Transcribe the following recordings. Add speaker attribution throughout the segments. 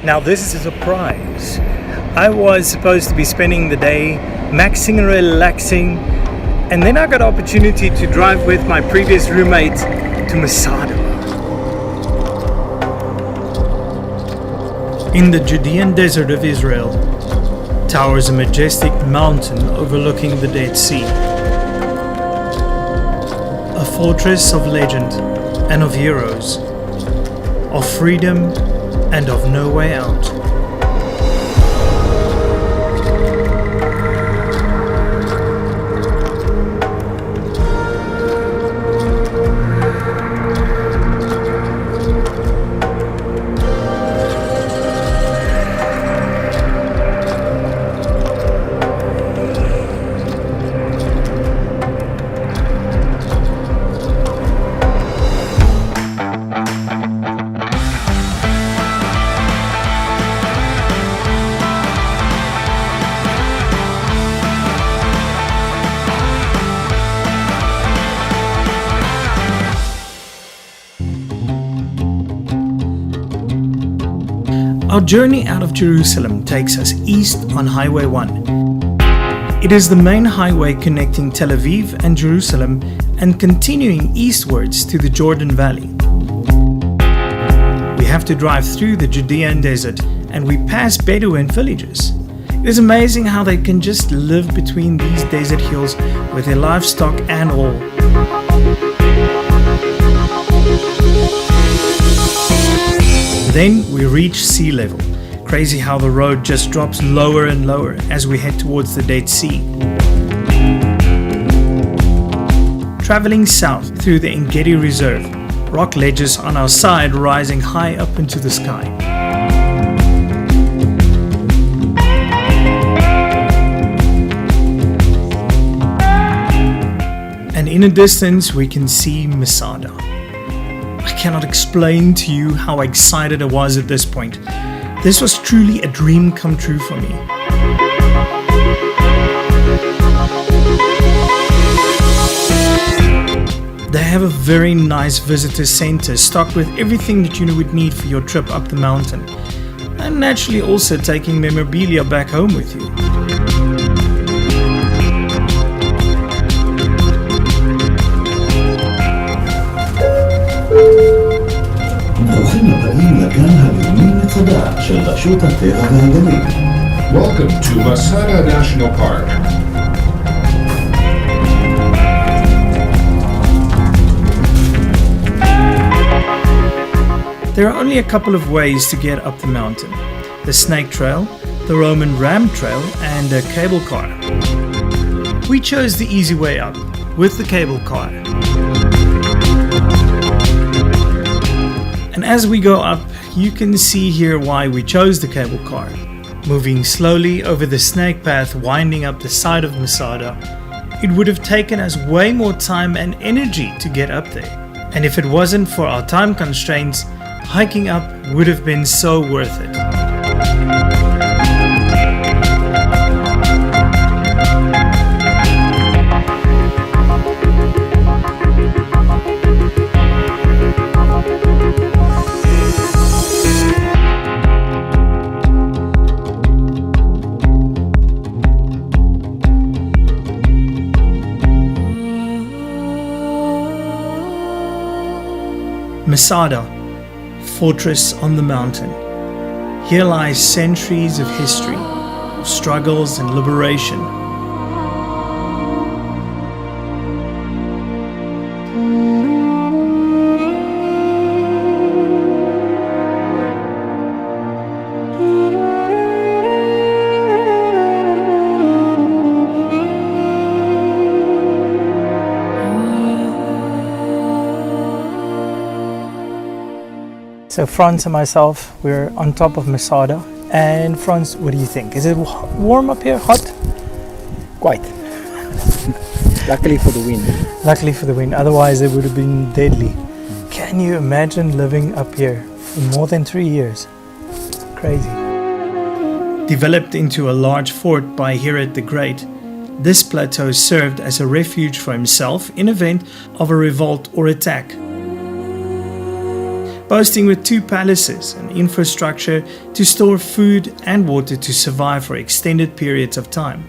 Speaker 1: Now this is a surprise. I was supposed to be spending the day maxing and relaxing, and then I got an opportunity to drive with my previous roommate to Masada. In the Judean desert of Israel towers a majestic mountain overlooking the Dead Sea. A fortress of legend and of heroes, of freedom and of no way out. Our journey out of Jerusalem takes us east on Highway 1. It is the main highway connecting Tel Aviv and Jerusalem and continuing eastwards to the Jordan Valley. We have to drive through the Judean desert and we pass Bedouin villages. It is amazing how they can just live between these desert hills with their livestock and all. Then we reach sea level. Crazy how the road just drops lower and lower as we head towards the Dead Sea. Traveling south through the Engedi Reserve, rock ledges on our side rising high up into the sky. And in the distance we can see Masada. I cannot explain to you how excited I was at this point. This was truly a dream come true for me. They have a very nice visitor center stocked with everything that you would need for your trip up the mountain. And naturally also taking memorabilia back home with you.
Speaker 2: ברוכים הבאים לגן הלאומי מצדה של רשות הטבע והגנים.
Speaker 3: Welcome to Masada National Park.
Speaker 1: There are only a couple of ways to get up the mountain. The Snake Trail, the Roman Ram Trail, and a cable car. We chose the easy way up, with the cable car. And as we go up, you can see here why we chose the cable car. Moving slowly over the snake path winding up the side of Masada, it would have taken us way more time and energy to get up there. And if it wasn't for our time constraints, hiking up would have been so worth it. Masada, fortress on the mountain. Here lies centuries of history, of struggles and liberation. So Franz and myself, we're on top of Masada. And Franz, what do you think? Is it warm up here? Hot?
Speaker 4: Quite. Luckily for the wind.
Speaker 1: Luckily for the wind, otherwise it would have been deadly. Can you imagine living up here for more than 3 years? Crazy. Developed into a large fort by Herod the Great, this plateau served as a refuge for himself in event of a revolt or attack. boasting with 2 palaces and infrastructure to store food and water to survive for extended periods of time.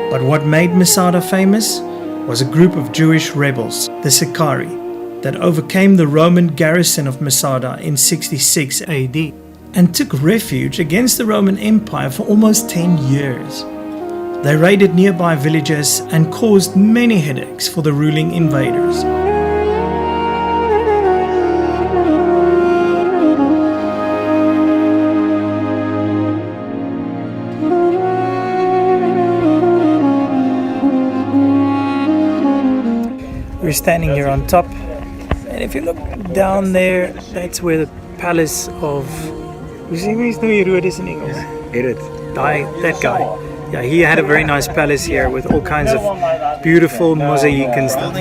Speaker 1: But what made Masada famous was a group of Jewish rebels, the Sicarii, that overcame the Roman garrison of Masada in 66 AD and took refuge against the Roman Empire for almost 10 years. They raided nearby villages and caused many headaches for the ruling invaders. We're standing here on top, and if you look down there, that's where the palace of... Hoe sê mens nou Herod is in Engels?
Speaker 4: Herod.
Speaker 1: That guy. Yeah, he had a very nice palace here with all kinds of beautiful mosaic and stuff.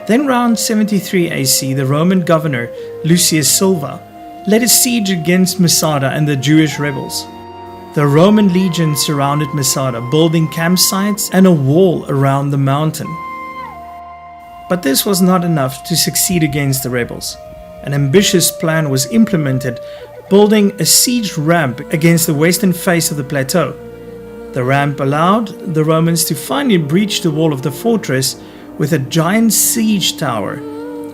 Speaker 1: Then around 73 AC, the Roman governor Lucius Silva led a siege against Masada and the Jewish rebels. The Roman legion surrounded Masada, building campsites and a wall around the mountain. But this was not enough to succeed against the rebels. An ambitious plan was implemented, building a siege ramp against the western face of the plateau. The ramp allowed the Romans to finally breach the wall of the fortress with a giant siege tower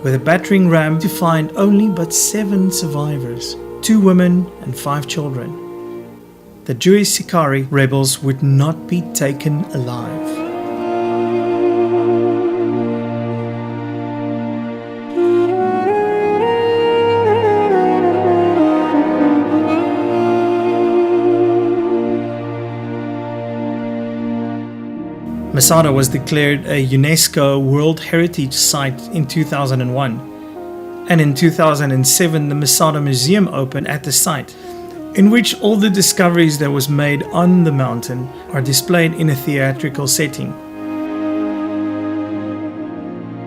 Speaker 1: with a battering ram to find only but 7 survivors, 2 women and 5 children. The Jewish Sicarii rebels would not be taken alive. Masada was declared a UNESCO World Heritage Site in 2001, and in 2007 the Masada Museum opened at the site, in which all the discoveries that was made on the mountain are displayed in a theatrical setting.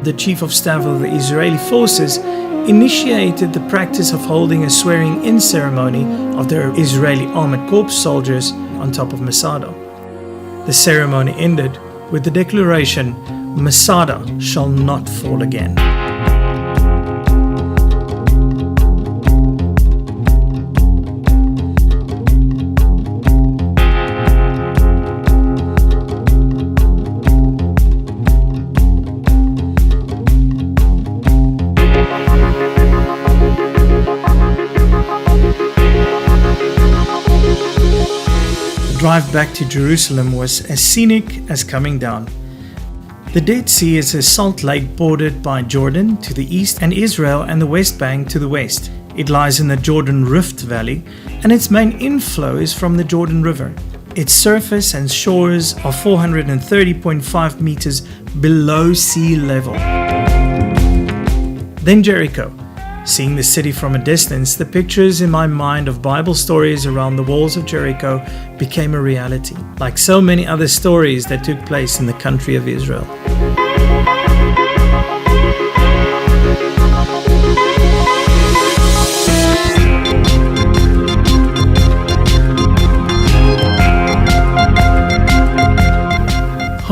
Speaker 1: The Chief of Staff of the Israeli Forces initiated the practice of holding a swearing-in ceremony of the Israeli Armored Corps soldiers on top of Masada. The ceremony ended with the declaration, "Masada shall not fall again." The drive back to Jerusalem was as scenic as coming down. The Dead Sea is a salt lake bordered by Jordan to the east and Israel and the West Bank to the west. It lies in the Jordan Rift Valley, and its main inflow is from the Jordan River. Its surface and shores are 430.5 meters below sea level. Then Jericho. Seeing the city from a distance, the pictures in my mind of Bible stories around the walls of Jericho became a reality, like so many other stories that took place in the country of Israel.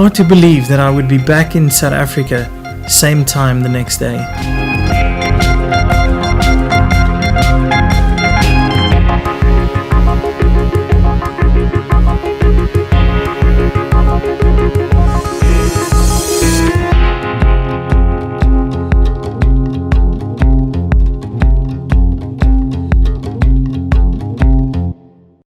Speaker 1: hard to believe that I would be back in South Africa same time the next day.